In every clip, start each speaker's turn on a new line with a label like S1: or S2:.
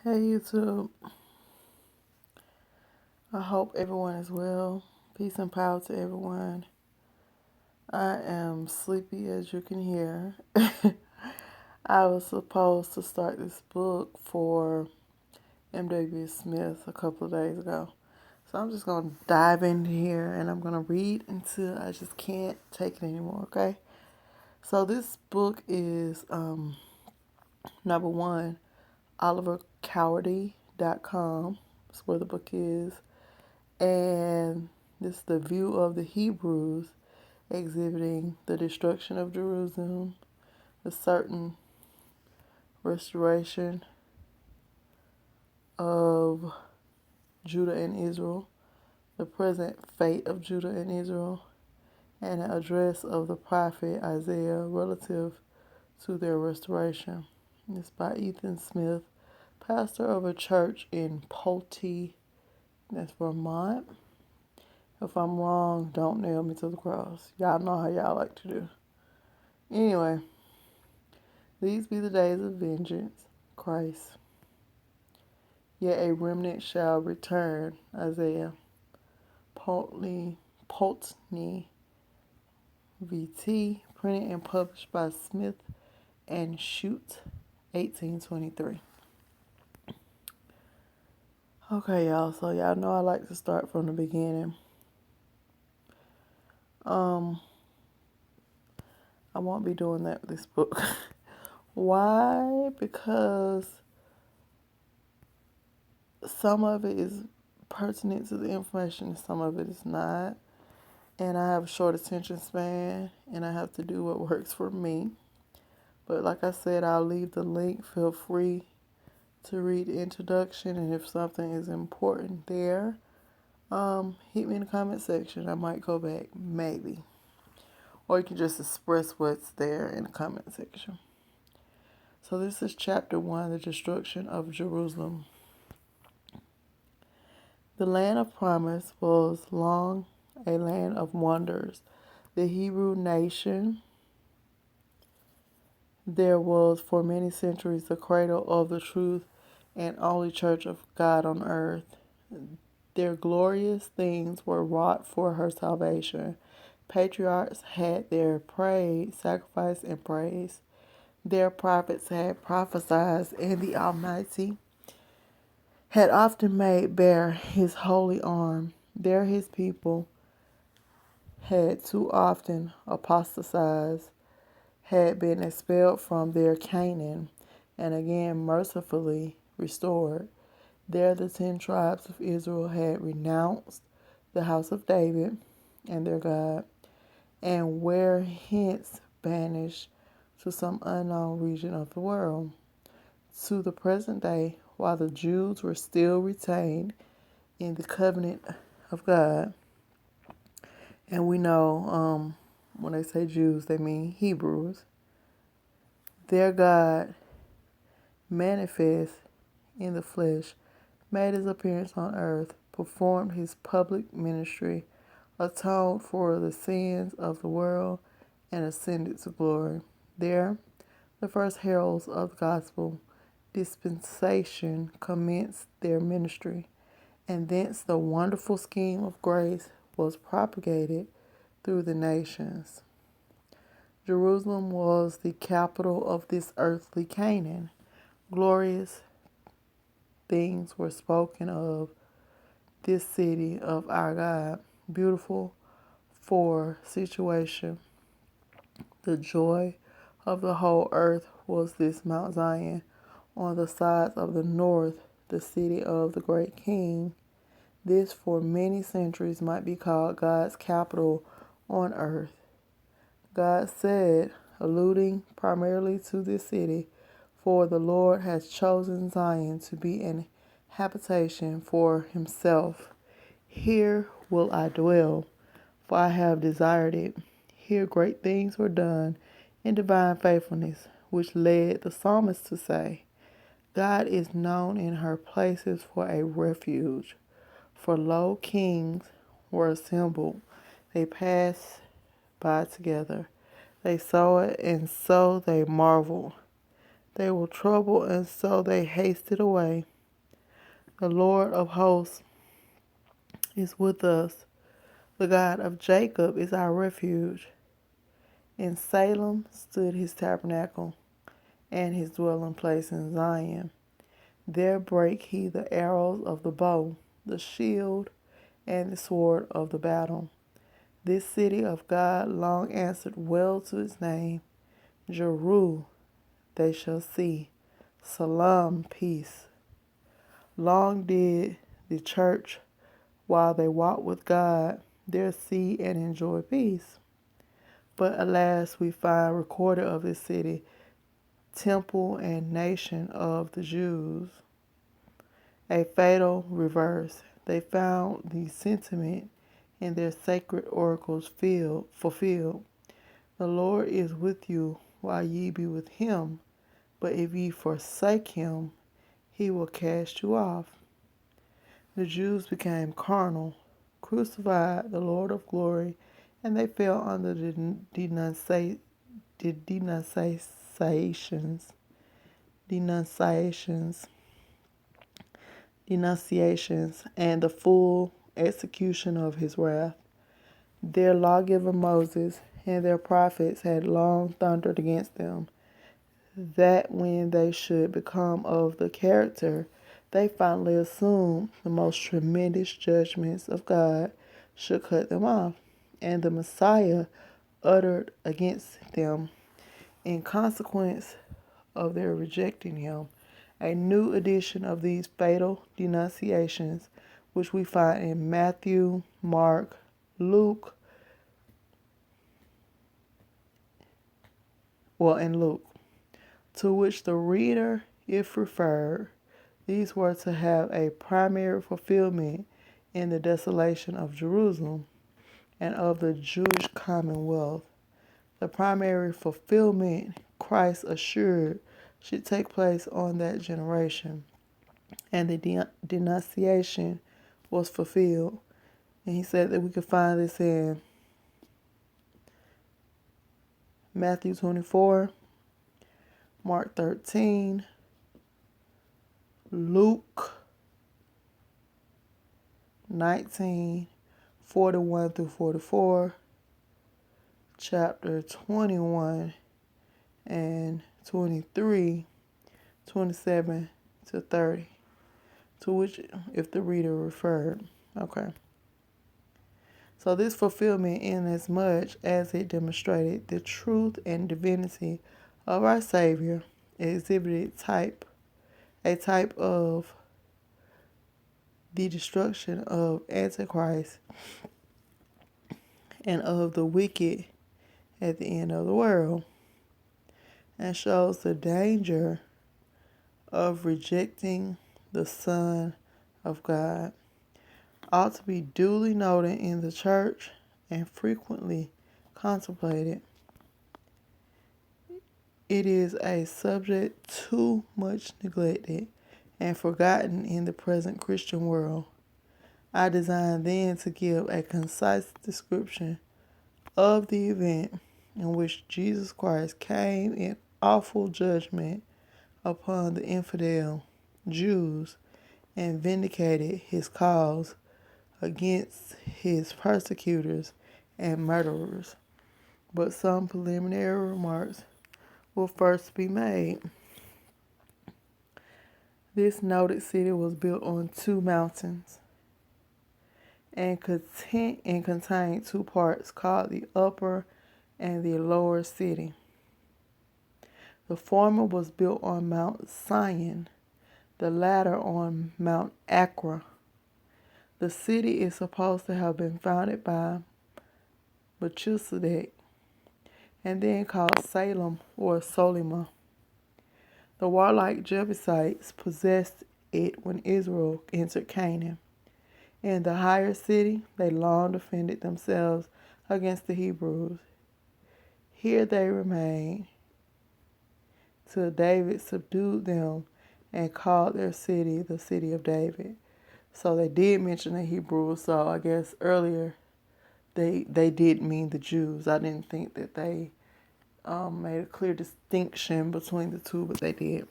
S1: Hey YouTube, I hope everyone is well. Peace and power to everyone. I am sleepy as you can hear. I was supposed to start this book for M.W. Smith a couple of days ago. So I'm just going to dive in here and I'm going to read until I just can't take it anymore, okay? So this book is number one, olivercowardy.com. That's where the book is. And this is the view of the Hebrews exhibiting the destruction of Jerusalem, the certain restoration of Judah and Israel, the present fate of Judah and Israel, and an address of the prophet Isaiah relative to their restoration. It's by Ethan Smith, pastor of a church in Pulte, that's Vermont. If I'm wrong, don't nail me to the cross. Y'all know how y'all like to do. Anyway, these be the days of vengeance, Christ. Yet a remnant shall return, Isaiah. Pulteney, VT, printed and published by Smith and Shute, 1823. Okay, y'all, so y'all know I like to start from the beginning. I won't be doing that with this book. Why? Because some of it is pertinent to the information, some of it is not. And I have a short attention span, and I have to do what works for me. But like I said, I'll leave the link. Feel free to read the introduction, and if something is important there, hit me in the comment section. I might go back, maybe. Or you can just express what's there in the comment section. So this is chapter 1, the destruction of Jerusalem. The land of promise was long a land of wonders. The Hebrew nation there was for many centuries the cradle of the truth and only church of God on earth. Their glorious things were wrought for her salvation. Patriarchs had their praise, sacrifice, and praise. Their prophets had prophesied, and the Almighty had often made bare his holy arm. There his people had too often apostatized, had been expelled from their Canaan, and again mercifully restored. There the 10 tribes of Israel had renounced the house of David and their God, and were hence banished to some unknown region of the world. To the present day, while the Jews were still retained in the covenant of God, and we know when they say Jews, they mean Hebrews, their God manifest in the flesh, made his appearance on earth, performed his public ministry, atoned for the sins of the world, and ascended to glory. There, the first heralds of the gospel dispensation commenced their ministry, and thence the wonderful scheme of grace was propagated through the nations. Jerusalem was the capital of this earthly Canaan. Glorious things were spoken of this city of our God, beautiful for situation. The joy of the whole earth was this Mount Zion, on the sides of the north, the city of the great king. This for many centuries might be called God's capital on earth. God said, alluding primarily to this city, for the Lord has chosen Zion to be an habitation for himself. Here will I dwell, for I have desired it. Here great things were done in divine faithfulness, which led the psalmist to say, God is known in her places for a refuge. For lo, kings were assembled. They passed by together. They saw it, and so they marveled. They were troubled, and so they hasted away. The Lord of hosts is with us. The God of Jacob is our refuge. In Salem stood his tabernacle, and his dwelling place in Zion. There brake he the arrows of the bow, the shield, and the sword of the battle. This city of God long answered well to its name. Jeru, they shall see. Salam, peace. Long did the church, while they walked with God, there see and enjoy peace. But alas, we find recorded of this city, temple and nation of the Jews, a fatal reverse. They found the sentiment in their sacred oracles fulfilled. The Lord is with you while ye be with him, but if ye forsake him, he will cast you off. The Jews became carnal, crucified the Lord of glory, and they fell under the denunciations, denunciations, denunciations, and the full execution of his wrath. Their lawgiver Moses and their prophets had long thundered against them, that when they should become of the character they finally assumed, the most tremendous judgments of God should cut them off, and the Messiah uttered against them, in consequence of their rejecting him, a new edition of these fatal denunciations, which we find in Matthew, Mark, Luke, in Luke, to which the reader, if referred, these were to have a primary fulfillment in the desolation of Jerusalem and of the Jewish commonwealth. The primary fulfillment, Christ assured, should take place on that generation, and the denunciation was fulfilled. And he said that we could find this in Matthew 24, Mark 13, Luke 19, 41 through 44, chapter 21 and 23, 27 to 30, to which if the reader referred. Okay. So this fulfillment, inasmuch as it demonstrated the truth and divinity of our Savior, exhibited a type of the destruction of Antichrist and of the wicked at the end of the world, and shows the danger of rejecting the Son of God, ought to be duly noted in the church and frequently contemplated. It is a subject too much neglected and forgotten in the present Christian world. I design then to give a concise description of the event in which Jesus Christ came in awful judgment upon the infidel Jews and vindicated his cause against his persecutors and murderers. But some preliminary remarks will first be made. This noted city was built on two mountains and contained two parts called the upper and the lower city. The former was built on Mount Sion, the latter on Mount Acra. The city is supposed to have been founded by Melchizedek and then called Salem or Solima. The warlike Jebusites possessed it when Israel entered Canaan. In the higher city, they long defended themselves against the Hebrews. Here they remained till David subdued them and called their city the city of David. So they did mention the Hebrews, so I guess earlier they did mean the Jews. I didn't think that they made a clear distinction between the two, but they did.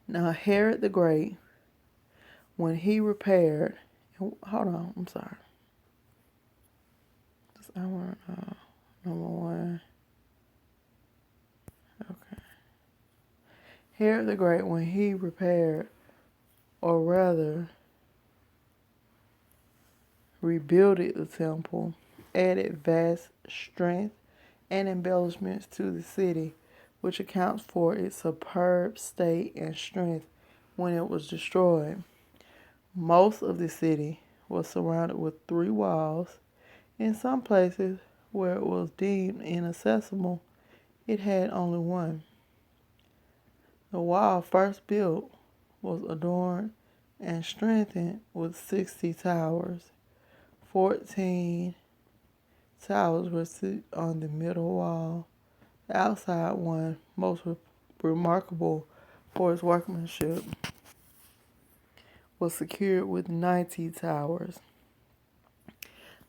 S1: Now Herod the Great, when he repaired, hold on, I'm sorry. I want number one. Okay. Herod the Great, when he repaired, or rather rebuilded the temple, added vast strength and embellishments to the city, which accounts for its superb state and strength when it was destroyed. Most of the city was surrounded with 3 walls. In some places where it was deemed inaccessible, it had only one. The wall first built was adorned and strengthened with 60 towers. 14 towers were set on the middle wall. The outside one, most remarkable for its workmanship, was secured with 90 towers.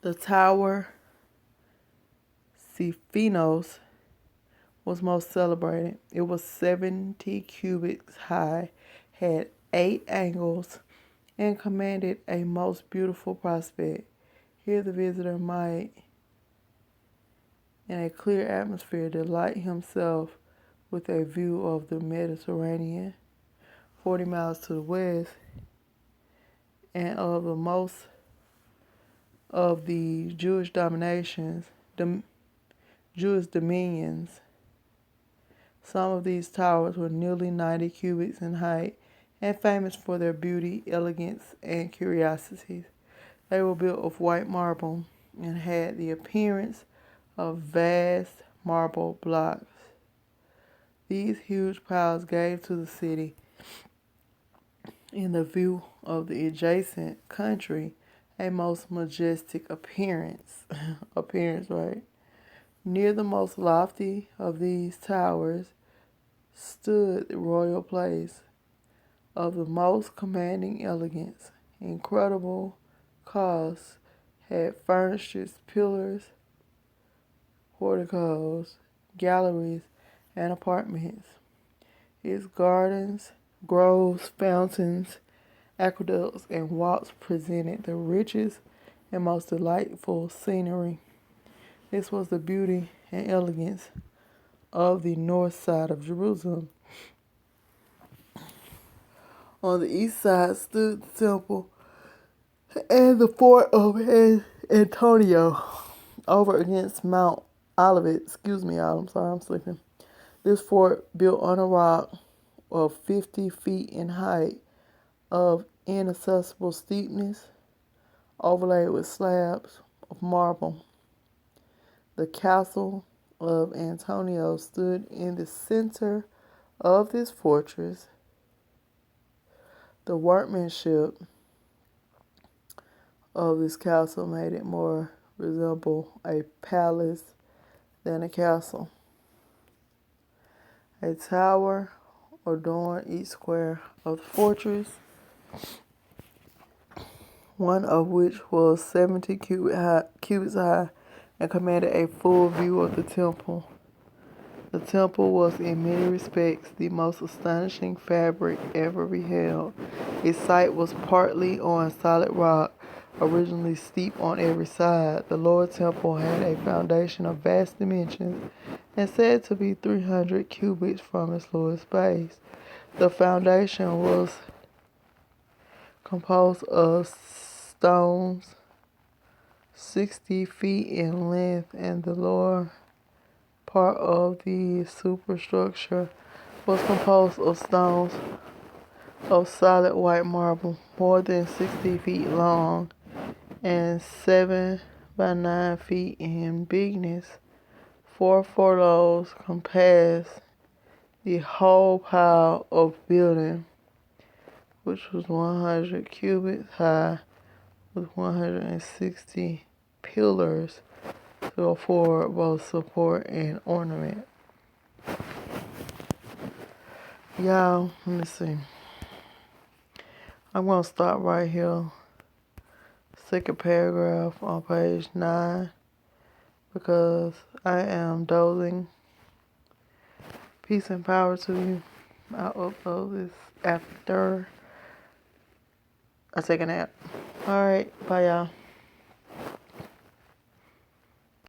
S1: The tower Stephanos was most celebrated. It was 70 cubits high, had 8 angles, and commanded a most beautiful prospect. Here the visitor might, in a clear atmosphere, delight himself with a view of the Mediterranean, 40 miles to the west, and of the most of the Jewish Jewish dominions. Some of these towers were nearly 90 cubits in height and famous for their beauty, elegance, and curiosities. They were built of white marble and had the appearance of vast marble blocks. These huge piles gave to the city, in the view of the adjacent country, a most majestic appearance. Right? Near the most lofty of these towers stood the royal place of the most commanding elegance. Incredible cost had furnished its pillars, porticos, galleries, and apartments. Its gardens, groves, fountains, aqueducts, and walks presented the richest and most delightful scenery. This was the beauty and elegance of the north side of Jerusalem. On the east side stood the temple and the fort of Antonio over against Mount Olivet. Excuse me, y'all. I'm sorry, I'm sleeping. This fort, built on a rock of 50 feet in height, of inaccessible steepness, overlaid with slabs of marble. The castle of Antonio stood in the center of this fortress. The workmanship of this castle made it more resemble a palace than a castle. A tower adorned each square of the fortress, one of which was 70 cubits high and commanded a full view of the temple. The temple was in many respects the most astonishing fabric ever beheld. Its site was partly on solid rock, originally steep on every side. The lower temple had a foundation of vast dimensions and said to be 300 cubits from its lowest base. The foundation was composed of stones 60 feet in length, and the lower part of the superstructure was composed of stones of solid white marble, more than 60 feet long and 7 by 9 feet in bigness. 4 furlongs compassed the whole pile of building, which was 100 cubits high, with 160 pillars to afford both support and ornament. Y'all, let me see. I'm going to stop right here. Second paragraph on page 9. because I am dozing. Peace and power to you. I'll upload this after I take a nap. Alright, bye y'all.